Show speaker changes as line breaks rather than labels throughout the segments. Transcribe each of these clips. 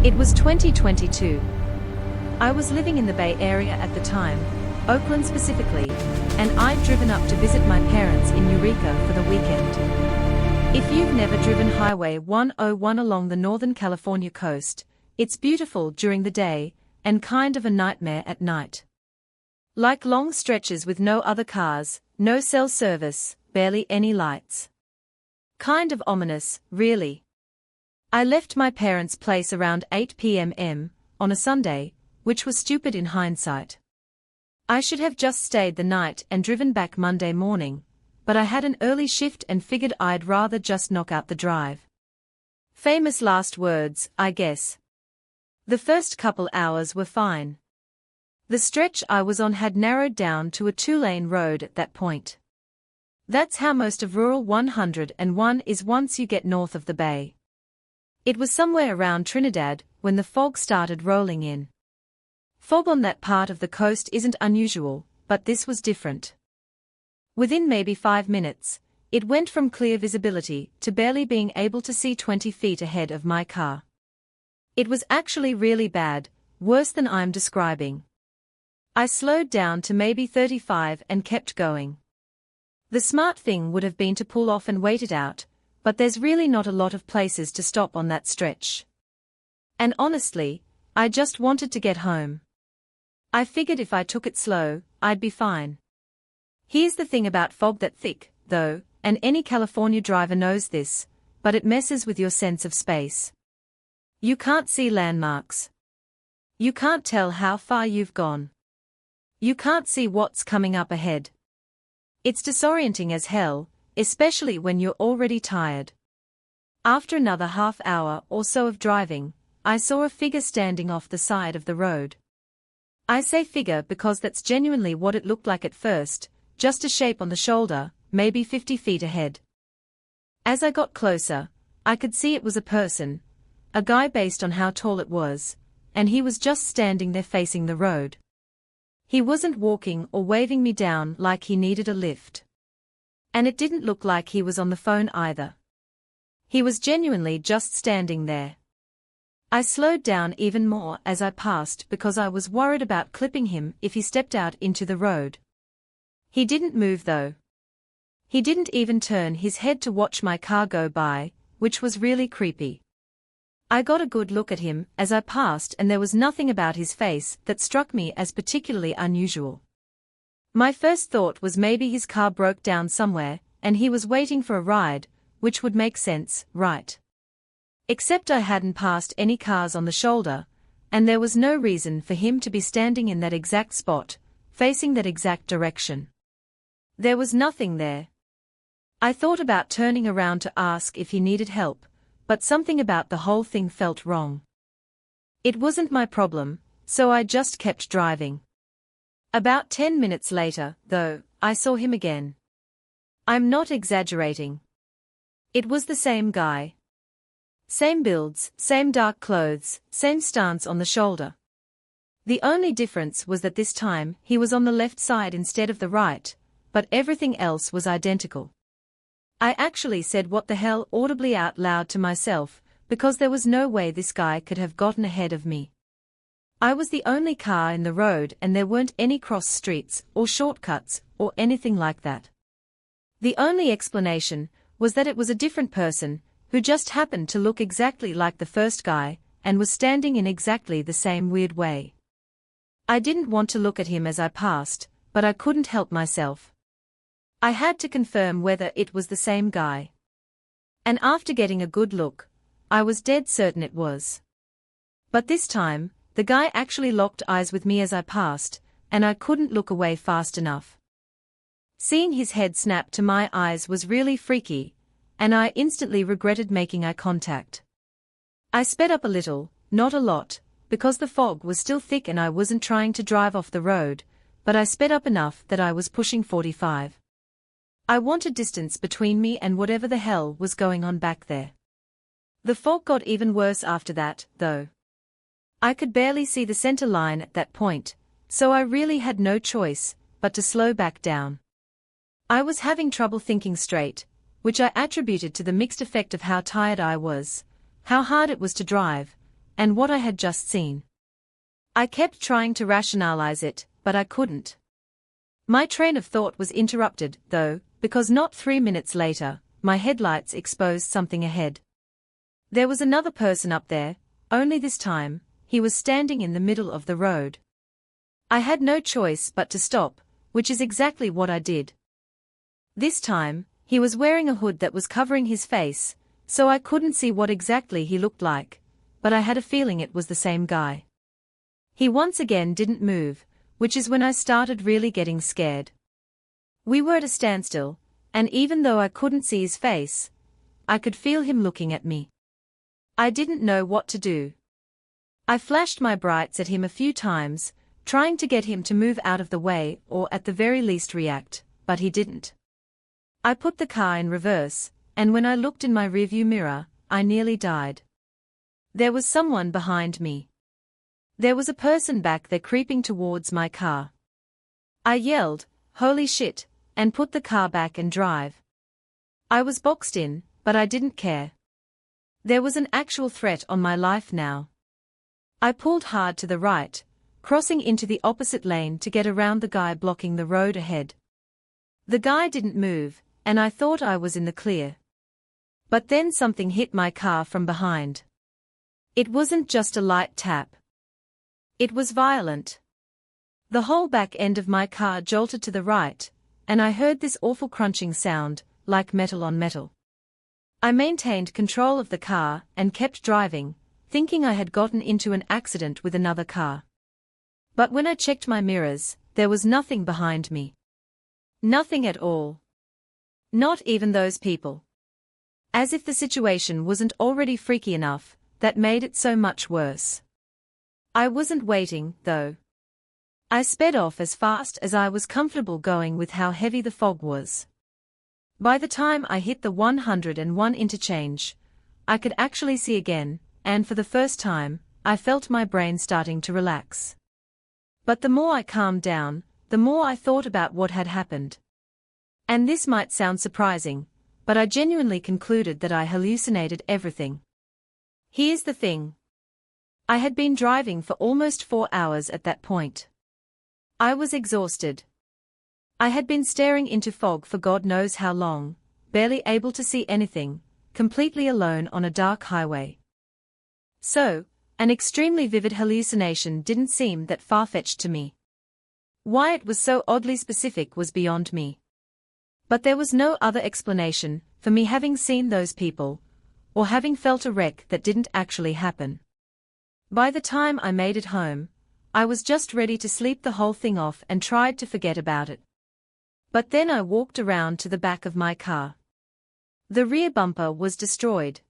It was 2022. I was living in the Bay Area at the time, Oakland specifically, and I'd driven up to visit my parents in Eureka for the weekend. If you've never driven Highway 101 along the Northern California coast, it's beautiful during the day, and kind of a nightmare at night. Like long stretches with no other cars, no cell service, barely any lights. Kind of ominous, really. I left my parents' place around 8 p.m. on a Sunday, which was stupid in hindsight. I should have just stayed the night and driven back Monday morning, but I had an early shift and figured I'd rather just knock out the drive. Famous last words, I guess. The first couple hours were fine. The stretch I was on had narrowed down to a 2-lane road at that point. That's how most of rural 101 is once you get north of the bay. It was somewhere around Trinidad when the fog started rolling in. Fog on that part of the coast isn't unusual, but this was different. Within maybe 5 minutes, it went from clear visibility to barely being able to see 20 feet ahead of my car. It was actually really bad, worse than I'm describing. I slowed down to maybe 35 and kept going. The smart thing would have been to pull off and wait it out, but there's really not a lot of places to stop on that stretch. And honestly, I just wanted to get home. I figured if I took it slow, I'd be fine. Here's the thing about fog that thick, though, and any California driver knows this, but it messes with your sense of space. You can't see landmarks. You can't tell how far you've gone. You can't see what's coming up ahead. It's disorienting as hell, especially when you're already tired. After another half hour or so of driving, I saw a figure standing off the side of the road. I say figure because that's genuinely what it looked like at first, just a shape on the shoulder, maybe 50 feet ahead. As I got closer, I could see it was a person, a guy based on how tall it was, and he was just standing there facing the road. He wasn't walking or waving me down like he needed a lift. And it didn't look like he was on the phone either. He was genuinely just standing there. I slowed down even more as I passed because I was worried about clipping him if he stepped out into the road. He didn't move though. He didn't even turn his head to watch my car go by, which was really creepy. I got a good look at him as I passed and there was nothing about his face that struck me as particularly unusual. My first thought was maybe his car broke down somewhere, and he was waiting for a ride, which would make sense, right? Except I hadn't passed any cars on the shoulder, and there was no reason for him to be standing in that exact spot, facing that exact direction. There was nothing there. I thought about turning around to ask if he needed help, but something about the whole thing felt wrong. It wasn't my problem, so I just kept driving. About 10 minutes later, though, I saw him again. I'm not exaggerating. It was the same guy. Same builds, same dark clothes, same stance on the shoulder. The only difference was that this time he was on the left side instead of the right, but everything else was identical. I actually said what the hell audibly out loud to myself, because there was no way this guy could have gotten ahead of me. I was the only car in the road and there weren't any cross streets or shortcuts or anything like that. The only explanation was that it was a different person, who just happened to look exactly like the first guy, and was standing in exactly the same weird way. I didn't want to look at him as I passed, but I couldn't help myself. I had to confirm whether it was the same guy. And after getting a good look, I was dead certain it was. But this time, the guy actually locked eyes with me as I passed, and I couldn't look away fast enough. Seeing his head snap to my eyes was really freaky, and I instantly regretted making eye contact. I sped up a little, not a lot, because the fog was still thick and I wasn't trying to drive off the road, but I sped up enough that I was pushing 45. I wanted distance between me and whatever the hell was going on back there. The fog got even worse after that, though. I could barely see the center line at that point, so I really had no choice but to slow back down. I was having trouble thinking straight, which I attributed to the mixed effect of how tired I was, how hard it was to drive, and what I had just seen. I kept trying to rationalize it, but I couldn't. My train of thought was interrupted, though, because not 3 minutes later, my headlights exposed something ahead. There was another person up there, only this time, he was standing in the middle of the road. I had no choice but to stop, which is exactly what I did. This time, he was wearing a hood that was covering his face, so I couldn't see what exactly he looked like, but I had a feeling it was the same guy. He once again didn't move, which is when I started really getting scared. We were at a standstill, and even though I couldn't see his face, I could feel him looking at me. I didn't know what to do. I flashed my brights at him a few times, trying to get him to move out of the way or at the very least react, but he didn't. I put the car in reverse, and when I looked in my rearview mirror, I nearly died. There was someone behind me. There was a person back there creeping towards my car. I yelled, "Holy shit," and put the car back and drive. I was boxed in, but I didn't care. There was an actual threat on my life now. I pulled hard to the right, crossing into the opposite lane to get around the guy blocking the road ahead. The guy didn't move, and I thought I was in the clear. But then something hit my car from behind. It wasn't just a light tap. It was violent. The whole back end of my car jolted to the right, and I heard this awful crunching sound, like metal on metal. I maintained control of the car and kept driving, thinking I had gotten into an accident with another car. But when I checked my mirrors, there was nothing behind me. Nothing at all. Not even those people. As if the situation wasn't already freaky enough, that made it so much worse. I wasn't waiting, though. I sped off as fast as I was comfortable going with how heavy the fog was. By the time I hit the 101 interchange, I could actually see again, and for the first time, I felt my brain starting to relax. But the more I calmed down, the more I thought about what had happened. And this might sound surprising, but I genuinely concluded that I hallucinated everything. Here's the thing. I had been driving for almost 4 hours at that point. I was exhausted. I had been staring into fog for God knows how long, barely able to see anything, completely alone on a dark highway. So, an extremely vivid hallucination didn't seem that far-fetched to me. Why it was so oddly specific was beyond me. But there was no other explanation for me having seen those people, or having felt a wreck that didn't actually happen. By the time I made it home, I was just ready to sleep the whole thing off and tried to forget about it. But then I walked around to the back of my car. The rear bumper was destroyed.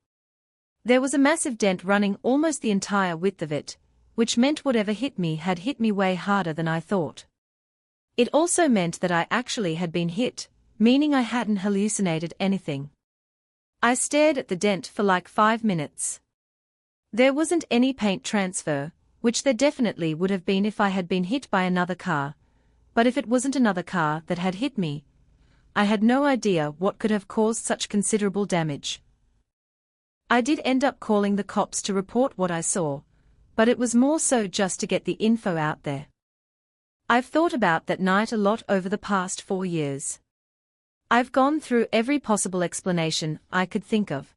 There was a massive dent running almost the entire width of it, which meant whatever hit me had hit me way harder than I thought. It also meant that I actually had been hit, meaning I hadn't hallucinated anything. I stared at the dent for like 5 minutes. There wasn't any paint transfer, which there definitely would have been if I had been hit by another car, but if it wasn't another car that had hit me, I had no idea what could have caused such considerable damage. I did end up calling the cops to report what I saw, but it was more so just to get the info out there. I've thought about that night a lot over the past 4 years. I've gone through every possible explanation I could think of.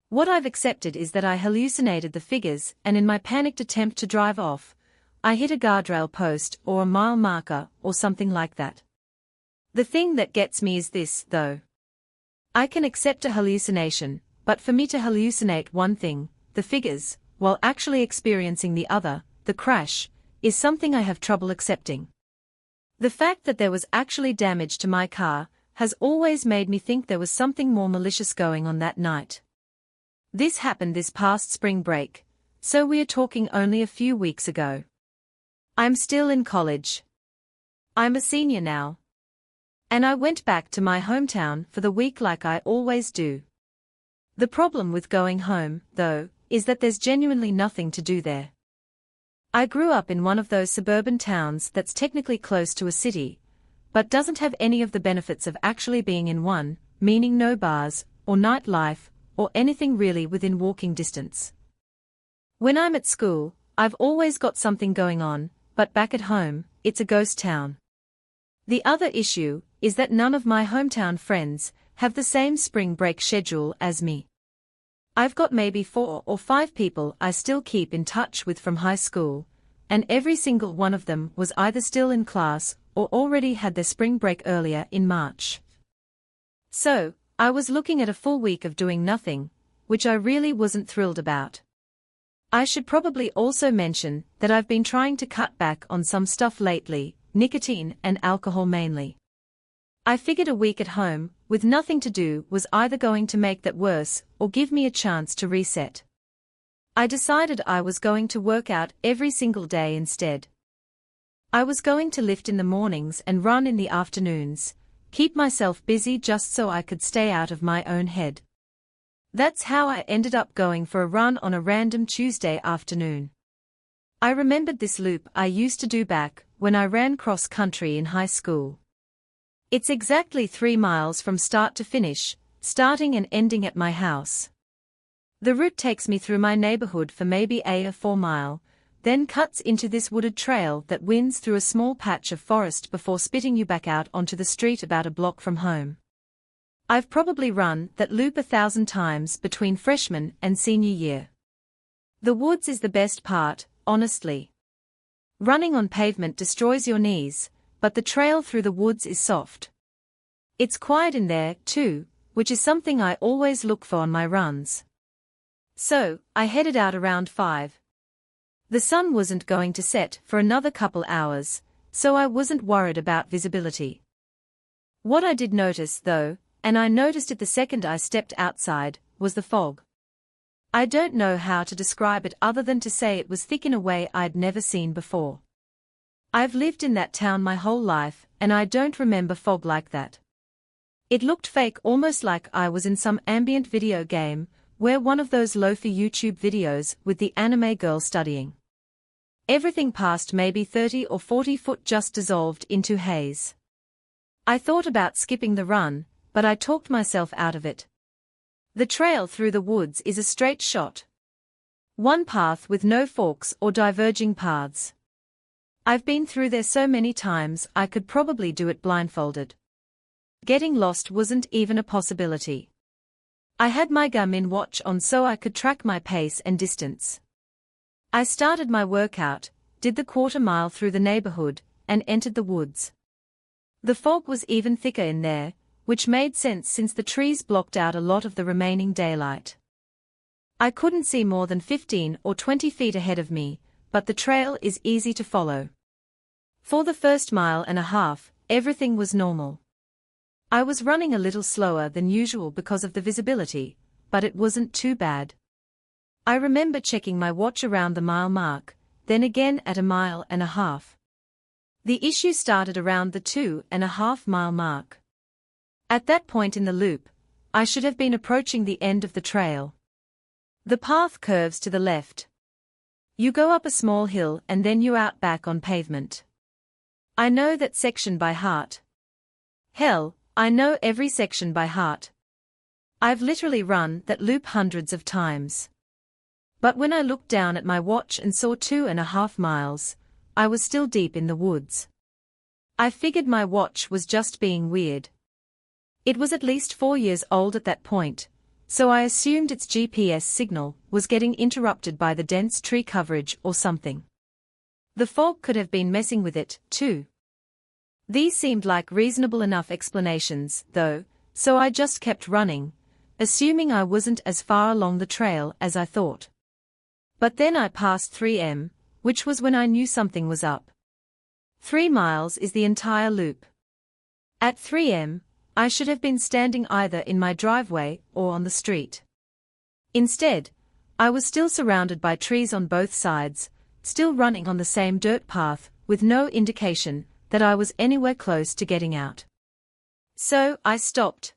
What I've accepted is that I hallucinated the figures, and in my panicked attempt to drive off, I hit a guardrail post or a mile marker or something like that. The thing that gets me is this, though. I can accept a hallucination, but for me to hallucinate one thing, the figures, while actually experiencing the other, the crash, is something I have trouble accepting. The fact that there was actually damage to my car has always made me think there was something more malicious going on that night. This happened this past spring break, so we are talking only a few weeks ago. I'm still in college. I'm a senior now. And I went back to my hometown for the week like I always do. The problem with going home, though, is that there's genuinely nothing to do there. I grew up in one of those suburban towns that's technically close to a city, but doesn't have any of the benefits of actually being in one, meaning no bars, or nightlife, or anything really within walking distance. When I'm at school, I've always got something going on, but back at home, it's a ghost town. The other issue is that none of my hometown friends have the same spring break schedule as me. I've got maybe 4 or 5 people I still keep in touch with from high school, and every single one of them was either still in class or already had their spring break earlier in March. So, I was looking at a full week of doing nothing, which I really wasn't thrilled about. I should probably also mention that I've been trying to cut back on some stuff lately, nicotine and alcohol mainly. I figured a week at home, with nothing to do, was either going to make that worse or give me a chance to reset. I decided I was going to work out every single day instead. I was going to lift in the mornings and run in the afternoons, keep myself busy just so I could stay out of my own head. That's how I ended up going for a run on a random Tuesday afternoon. I remembered this loop I used to do back when I ran cross country in high school. It's exactly 3 miles from start to finish, starting and ending at my house. The route takes me through my neighborhood for maybe a 4 mile, then cuts into this wooded trail that winds through a small patch of forest before spitting you back out onto the street about a block from home. I've probably run that loop 1,000 times between freshman and senior year. The woods is the best part, honestly. Running on pavement destroys your knees, but the trail through the woods is soft. It's quiet in there, too, which is something I always look for on my runs. So, I headed out around 5. The sun wasn't going to set for another couple hours, so I wasn't worried about visibility. What I did notice, though, and I noticed it the second I stepped outside, was the fog. I don't know how to describe it other than to say it was thick in a way I'd never seen before. I've lived in that town my whole life, and I don't remember fog like that. It looked fake, almost like I was in some ambient video game, where one of those lo-fi YouTube videos with the anime girl studying. Everything past maybe 30 or 40 foot just dissolved into haze. I thought about skipping the run, but I talked myself out of it. The trail through the woods is a straight shot. One path with no forks or diverging paths. I've been through there so many times I could probably do it blindfolded. Getting lost wasn't even a possibility. I had my Garmin watch on so I could track my pace and distance. I started my workout, did the quarter mile through the neighborhood, and entered the woods. The fog was even thicker in there, which made sense since the trees blocked out a lot of the remaining daylight. I couldn't see more than 15 or 20 feet ahead of me, but the trail is easy to follow. For the first mile and a half, everything was normal. I was running a little slower than usual because of the visibility, but it wasn't too bad. I remember checking my watch around the mile mark, then again at 1.5 miles. The issue started around the 2.5 mile mark. At that point in the loop, I should have been approaching the end of the trail. The path curves to the left. You go up a small hill and then you're out back on pavement. I know that section by heart. Hell, I know every section by heart. I've literally run that loop hundreds of times. But when I looked down at my watch and saw 2.5 miles, I was still deep in the woods. I figured my watch was just being weird. It was at least 4 years old at that point, so I assumed its GPS signal was getting interrupted by the dense tree coverage or something. The fog could have been messing with it, too. These seemed like reasonable enough explanations, though, so I just kept running, assuming I wasn't as far along the trail as I thought. But then I passed 3M, which was when I knew something was up. 3 miles is the entire loop. At 3M, I should have been standing either in my driveway or on the street. Instead, I was still surrounded by trees on both sides, still running on the same dirt path, with no indication that I was anywhere close to getting out. So, I stopped.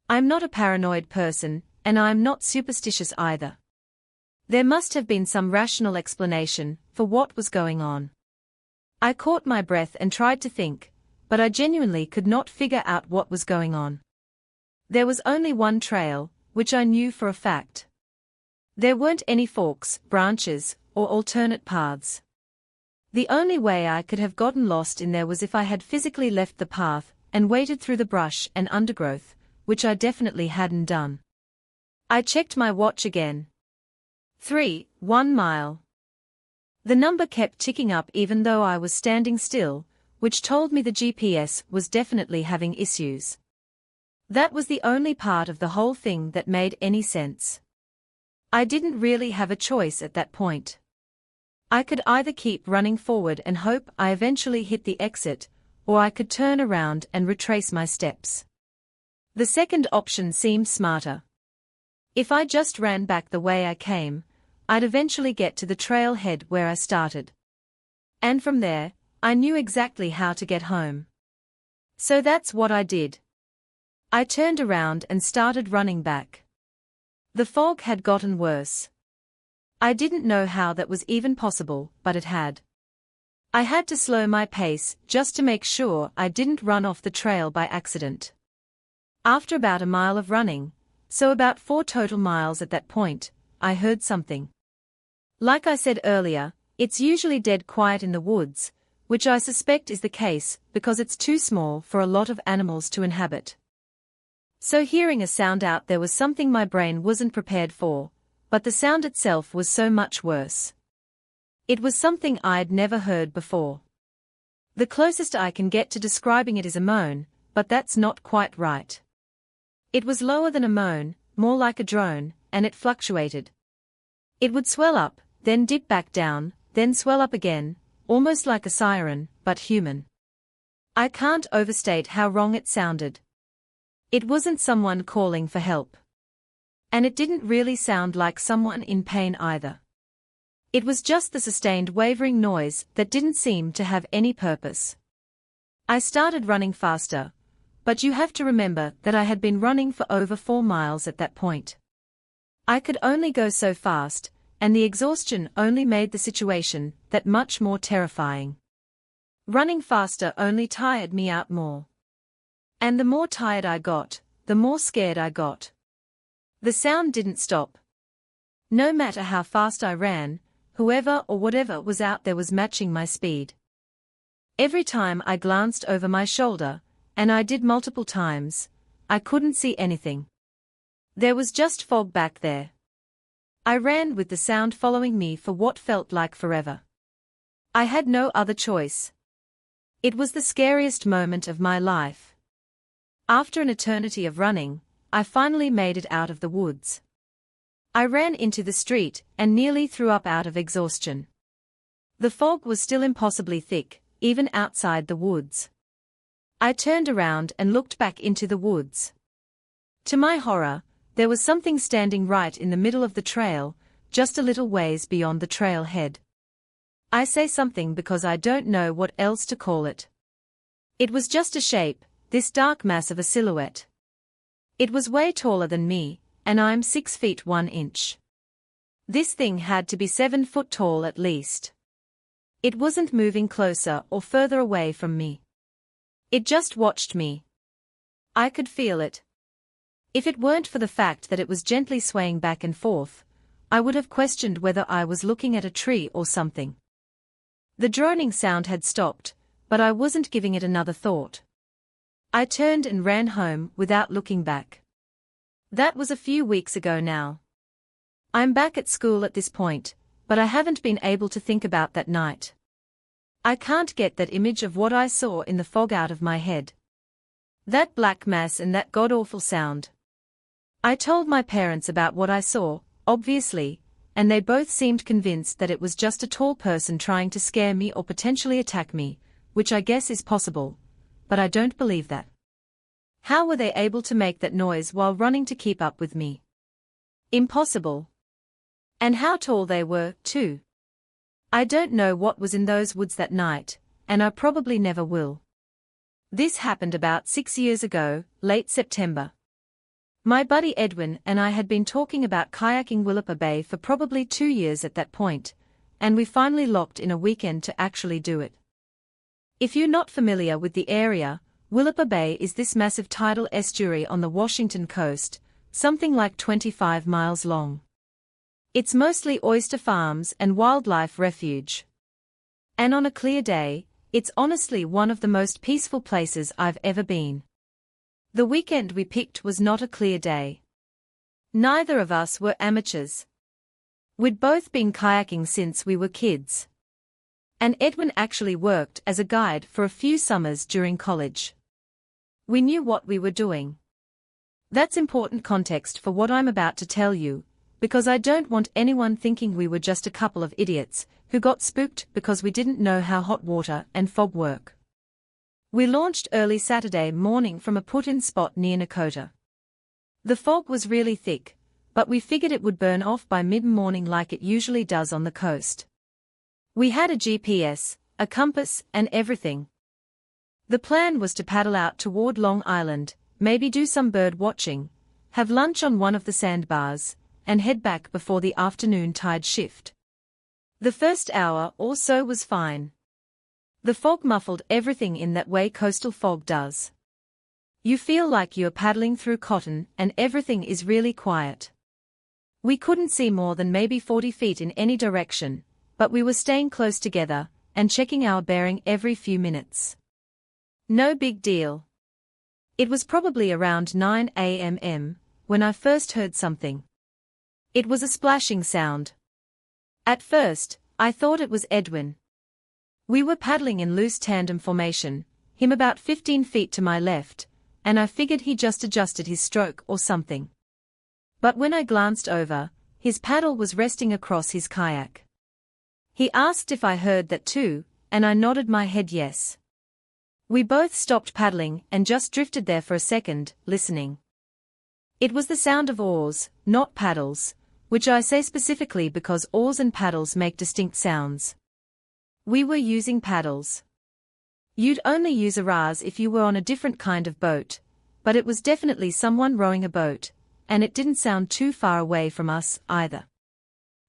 I'm not a paranoid person, and I'm not superstitious either. There must have been some rational explanation for what was going on. I caught my breath and tried to think, but I genuinely could not figure out what was going on. There was only one trail, which I knew for a fact. There weren't any forks, branches, or alternate paths. The only way I could have gotten lost in there was if I had physically left the path and waded through the brush and undergrowth, which I definitely hadn't done. I checked my watch again. 1 mile. The number kept ticking up even though I was standing still, which told me the GPS was definitely having issues. That was the only part of the whole thing that made any sense. I didn't really have a choice at that point. I could either keep running forward and hope I eventually hit the exit, or I could turn around and retrace my steps. The second option seemed smarter. If I just ran back the way I came, I'd eventually get to the trailhead where I started. And from there, I knew exactly how to get home. So that's what I did. I turned around and started running back. The fog had gotten worse. I didn't know how that was even possible, but it had. I had to slow my pace just to make sure I didn't run off the trail by accident. After about a mile of running, so about 4 total miles at that point, I heard something. Like I said earlier, it's usually dead quiet in the woods, which I suspect is the case because it's too small for a lot of animals to inhabit. So hearing a sound out there was something my brain wasn't prepared for, but the sound itself was so much worse. It was something I'd never heard before. The closest I can get to describing it is a moan, but that's not quite right. It was lower than a moan, more like a drone, and it fluctuated. It would swell up, then dip back down, then swell up again, almost like a siren, but human. I can't overstate how wrong it sounded. It wasn't someone calling for help. And it didn't really sound like someone in pain either. It was just the sustained wavering noise that didn't seem to have any purpose. I started running faster, but you have to remember that I had been running for over 4 miles at that point. I could only go so fast, and the exhaustion only made the situation that much more terrifying. Running faster only tired me out more. And the more tired I got, the more scared I got. The sound didn't stop. No matter how fast I ran, whoever or whatever was out there was matching my speed. Every time I glanced over my shoulder, and I did multiple times, I couldn't see anything. There was just fog back there. I ran with the sound following me for what felt like forever. I had no other choice. It was the scariest moment of my life. After an eternity of running, I finally made it out of the woods. I ran into the street and nearly threw up out of exhaustion. The fog was still impossibly thick, even outside the woods. I turned around and looked back into the woods. To my horror, there was something standing right in the middle of the trail, just a little ways beyond the trailhead. I say something because I don't know what else to call it. It was just a shape, this dark mass of a silhouette. It was way taller than me, and I'm 6 feet 1 inch. This thing had to be 7 foot tall at least. It wasn't moving closer or further away from me. It just watched me. I could feel it. If it weren't for the fact that it was gently swaying back and forth, I would have questioned whether I was looking at a tree or something. The droning sound had stopped, but I wasn't giving it another thought. I turned and ran home without looking back. That was a few weeks ago now. I'm back at school at this point, but I haven't been able to think about that night. I can't get that image of what I saw in the fog out of my head. That black mass and that god-awful sound. I told my parents about what I saw, obviously, and they both seemed convinced that it was just a tall person trying to scare me or potentially attack me, which I guess is possible, but I don't believe that. How were they able to make that noise while running to keep up with me? Impossible. And how tall they were, too. I don't know what was in those woods that night, and I probably never will. This happened about 6 years ago, late September. My buddy Edwin and I had been talking about kayaking Willapa Bay for probably 2 years at that point, and we finally locked in a weekend to actually do it. If you're not familiar with the area, Willapa Bay is this massive tidal estuary on the Washington coast, something like 25 miles long. It's mostly oyster farms and wildlife refuge. And on a clear day, it's honestly one of the most peaceful places I've ever been. The weekend we picked was not a clear day. Neither of us were amateurs. We'd both been kayaking since we were kids. And Edwin actually worked as a guide for a few summers during college. We knew what we were doing. That's important context for what I'm about to tell you, because I don't want anyone thinking we were just a couple of idiots who got spooked because we didn't know how hot water and fog work. We launched early Saturday morning from a put-in spot near Nakota. The fog was really thick, but we figured it would burn off by mid-morning like it usually does on the coast. We had a GPS, a compass, and everything. The plan was to paddle out toward Long Island, maybe do some bird watching, have lunch on one of the sandbars, and head back before the afternoon tide shift. The first hour or so was fine. The fog muffled everything in that way coastal fog does. You feel like you're paddling through cotton and everything is really quiet. We couldn't see more than maybe 40 feet in any direction, but we were staying close together and checking our bearing every few minutes. No big deal. It was probably around 9 a.m. when I first heard something. It was a splashing sound. At first, I thought it was Edwin. We were paddling in loose tandem formation, him about 15 feet to my left, and I figured he just adjusted his stroke or something. But when I glanced over, his paddle was resting across his kayak. He asked if I heard that too, and I nodded my head yes. We both stopped paddling and just drifted there for a second, listening. It was the sound of oars, not paddles, which I say specifically because oars and paddles make distinct sounds. We were using paddles. You'd only use oars if you were on a different kind of boat, but it was definitely someone rowing a boat, and it didn't sound too far away from us either.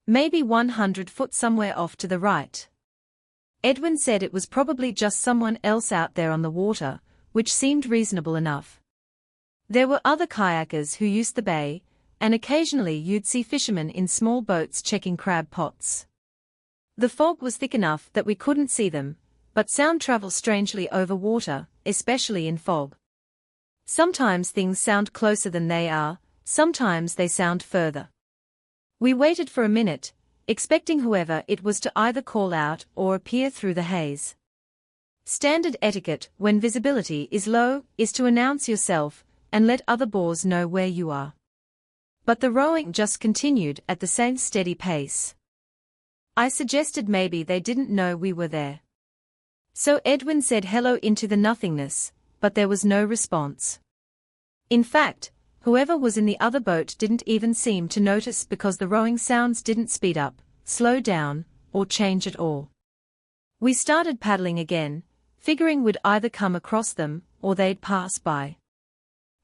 Maybe 100 foot somewhere off to the right. Edwin said it was probably just someone else out there on the water, which seemed reasonable enough. There were other kayakers who used the bay, and occasionally you'd see fishermen in small boats checking crab pots. The fog was thick enough that we couldn't see them, but sound travels strangely over water, especially in fog. Sometimes things sound closer than they are, sometimes they sound further. We waited for a minute, expecting whoever it was to either call out or appear through the haze. Standard etiquette when visibility is low is to announce yourself and let other boars know where you are. But the rowing just continued at the same steady pace. I suggested maybe they didn't know we were there. So Edwin said hello into the nothingness, but there was no response. In fact, whoever was in the other boat didn't even seem to notice because the rowing sounds didn't speed up, slow down, or change at all. We started paddling again, figuring we'd either come across them or they'd pass by.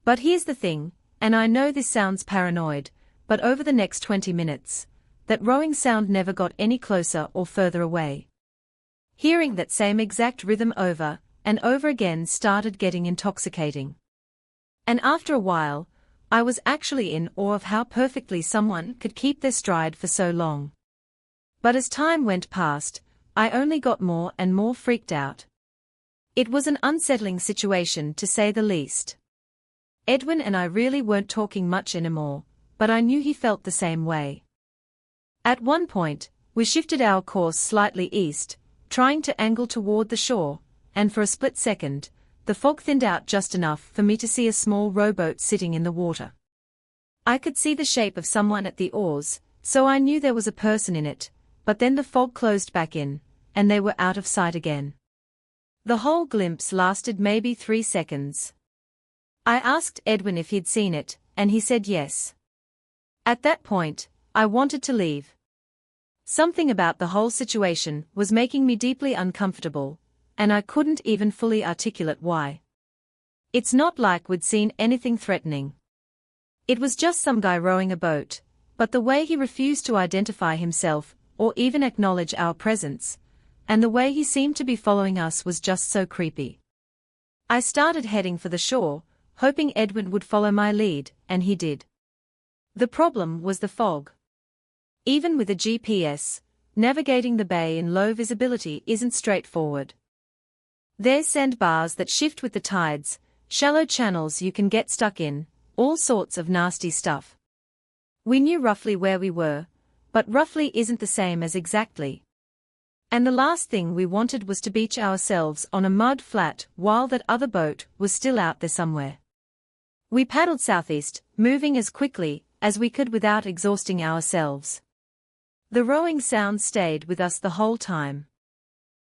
But here's the thing, and I know this sounds paranoid, but over the next 20 minutes, that rowing sound never got any closer or further away. Hearing that same exact rhythm over and over again started getting intoxicating. And after a while, I was actually in awe of how perfectly someone could keep their stride for so long. But as time went past, I only got more and more freaked out. It was an unsettling situation to say the least. Edwin and I really weren't talking much anymore, but I knew he felt the same way. At one point, we shifted our course slightly east, trying to angle toward the shore, and for a split second, the fog thinned out just enough for me to see a small rowboat sitting in the water. I could see the shape of someone at the oars, so I knew there was a person in it, but then the fog closed back in, and they were out of sight again. The whole glimpse lasted maybe 3 seconds. I asked Edwin if he'd seen it, and he said yes. At that point, I wanted to leave. Something about the whole situation was making me deeply uncomfortable, and I couldn't even fully articulate why. It's not like we'd seen anything threatening. It was just some guy rowing a boat, but the way he refused to identify himself or even acknowledge our presence, and the way he seemed to be following us was just so creepy. I started heading for the shore, hoping Edwin would follow my lead, and he did. The problem was the fog. Even with a GPS, navigating the bay in low visibility isn't straightforward. There's sandbars that shift with the tides, shallow channels you can get stuck in, all sorts of nasty stuff. We knew roughly where we were, but roughly isn't the same as exactly. And the last thing we wanted was to beach ourselves on a mud flat while that other boat was still out there somewhere. We paddled southeast, moving as quickly as we could without exhausting ourselves. The rowing sound stayed with us the whole time.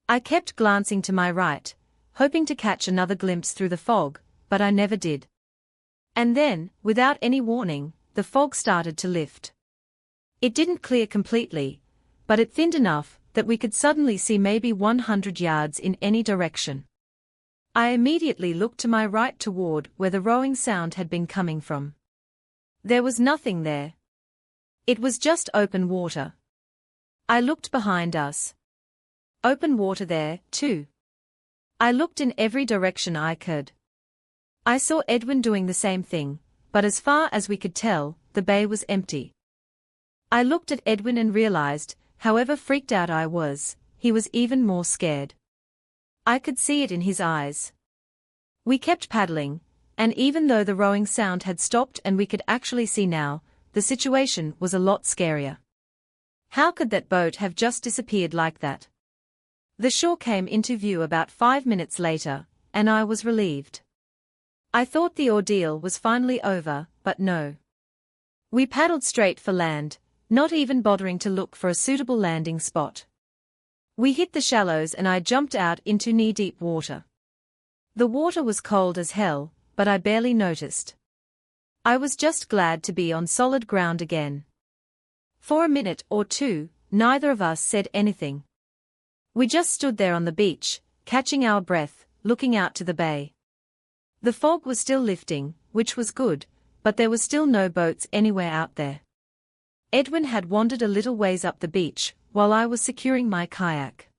I kept glancing to my right, hoping to catch another glimpse through the fog, but I never did. And then, without any warning, the fog started to lift. It didn't clear completely, but it thinned enough that we could suddenly see maybe 100 yards in any direction. I immediately looked to my right toward where the rowing sound had been coming from. There was nothing there. It was just open water. I looked behind us. Open water there, too. I looked in every direction I could. I saw Edwin doing the same thing, but as far as we could tell, the bay was empty. I looked at Edwin and realized, however freaked out I was, he was even more scared. I could see it in his eyes. We kept paddling, and even though the rowing sound had stopped and we could actually see now, the situation was a lot scarier. How could that boat have just disappeared like that? The shore came into view about 5 minutes later, and I was relieved. I thought the ordeal was finally over, but no. We paddled straight for land, not even bothering to look for a suitable landing spot. We hit the shallows and I jumped out into knee-deep water. The water was cold as hell, but I barely noticed. I was just glad to be on solid ground again. For a minute or two, neither of us said anything. We just stood there on the beach, catching our breath, looking out to the bay. The fog was still lifting, which was good, but there was still no boats anywhere out there. Edwin had wandered a little ways up the beach, while I was securing my kayak.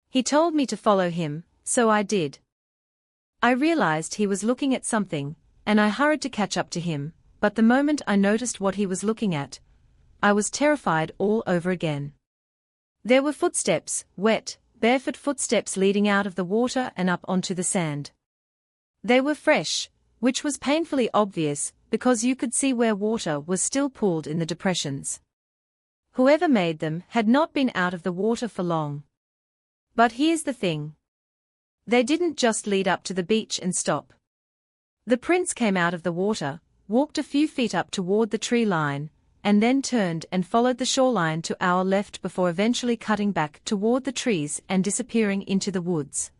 He told me to follow him, so I did. I realized he was looking at something, and I hurried to catch up to him, but the moment I noticed what he was looking at, I was terrified all over again. There were footsteps, wet, barefoot footsteps leading out of the water and up onto the sand. They were fresh, which was painfully obvious, because you could see where water was still pooled in the depressions. Whoever made them had not been out of the water for long. But here's the thing. They didn't just lead up to the beach and stop. The prince came out of the water, walked a few feet up toward the tree line, and then turned and followed the shoreline to our left before eventually cutting back toward the trees and disappearing into the woods.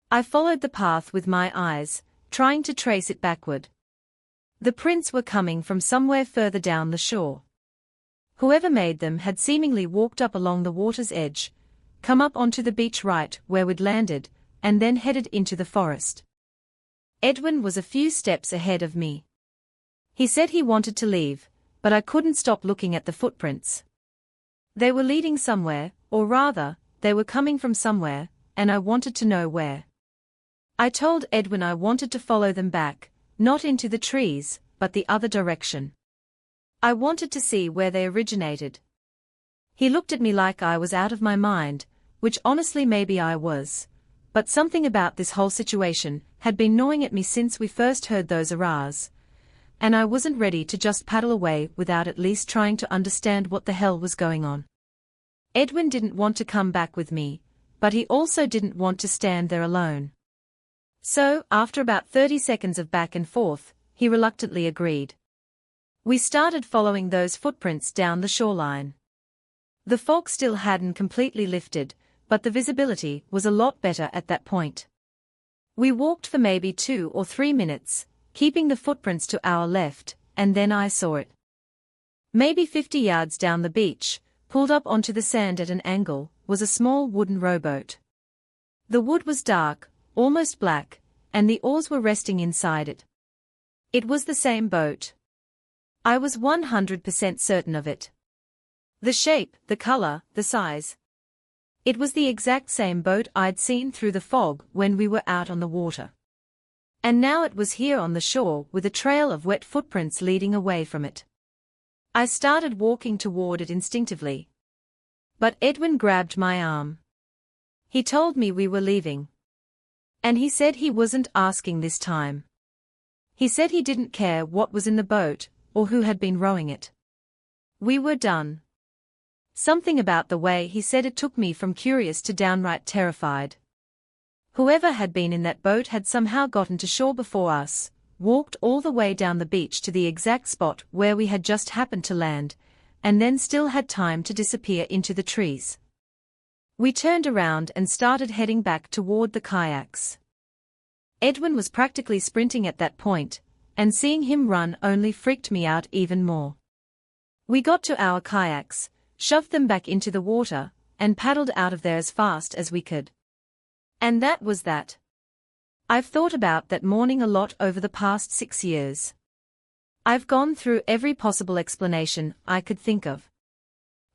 I followed the path with my eyes, trying to trace it backward. The prints were coming from somewhere further down the shore. Whoever made them had seemingly walked up along the water's edge, come up onto the beach right where we'd landed, and then headed into the forest. Edwin was a few steps ahead of me. He said he wanted to leave, but I couldn't stop looking at the footprints. They were leading somewhere, or rather, they were coming from somewhere, and I wanted to know where. I told Edwin I wanted to follow them back, not into the trees, but the other direction. I wanted to see where they originated. He looked at me like I was out of my mind, which honestly maybe I was, but something about this whole situation had been gnawing at me since we first heard those ahs, and I wasn't ready to just paddle away without at least trying to understand what the hell was going on. Edwin didn't want to come back with me, but he also didn't want to stand there alone. So, after about 30 seconds of back and forth, he reluctantly agreed. We started following those footprints down the shoreline. The fog still hadn't completely lifted, but the visibility was a lot better at that point. We walked for maybe 2 or 3 minutes, keeping the footprints to our left, and then I saw it. Maybe 50 yards down the beach, pulled up onto the sand at an angle, was a small wooden rowboat. The wood was dark, almost black, and the oars were resting inside it. It was the same boat. I was 100% certain of it. The shape, the color, the size. It was the exact same boat I'd seen through the fog when we were out on the water. And now it was here on the shore with a trail of wet footprints leading away from it. I started walking toward it instinctively. But Edwin grabbed my arm. He told me we were leaving. And he said he wasn't asking this time. He said he didn't care what was in the boat, or who had been rowing it. We were done. Something about the way he said it took me from curious to downright terrified. Whoever had been in that boat had somehow gotten to shore before us, walked all the way down the beach to the exact spot where we had just happened to land, and then still had time to disappear into the trees. We turned around and started heading back toward the kayaks. Edwin was practically sprinting at that point, and seeing him run only freaked me out even more. We got to our kayaks, shoved them back into the water, and paddled out of there as fast as we could. And that was that. I've thought about that morning a lot over the past 6 years. I've gone through every possible explanation I could think of.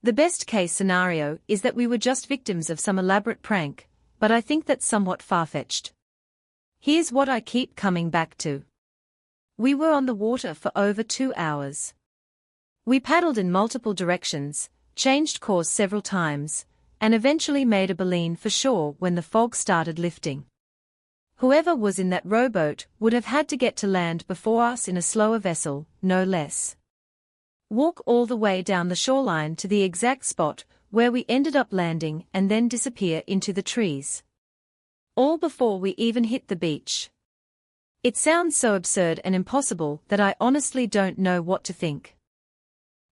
The best-case scenario is that we were just victims of some elaborate prank, but I think that's somewhat far-fetched. Here's what I keep coming back to. We were on the water for over 2 hours. We paddled in multiple directions, changed course several times, and eventually made a beeline for shore when the fog started lifting. Whoever was in that rowboat would have had to get to land before us in a slower vessel, no less. Walk all the way down the shoreline to the exact spot where we ended up landing and then disappear into the trees. All before we even hit the beach. It sounds so absurd and impossible that I honestly don't know what to think.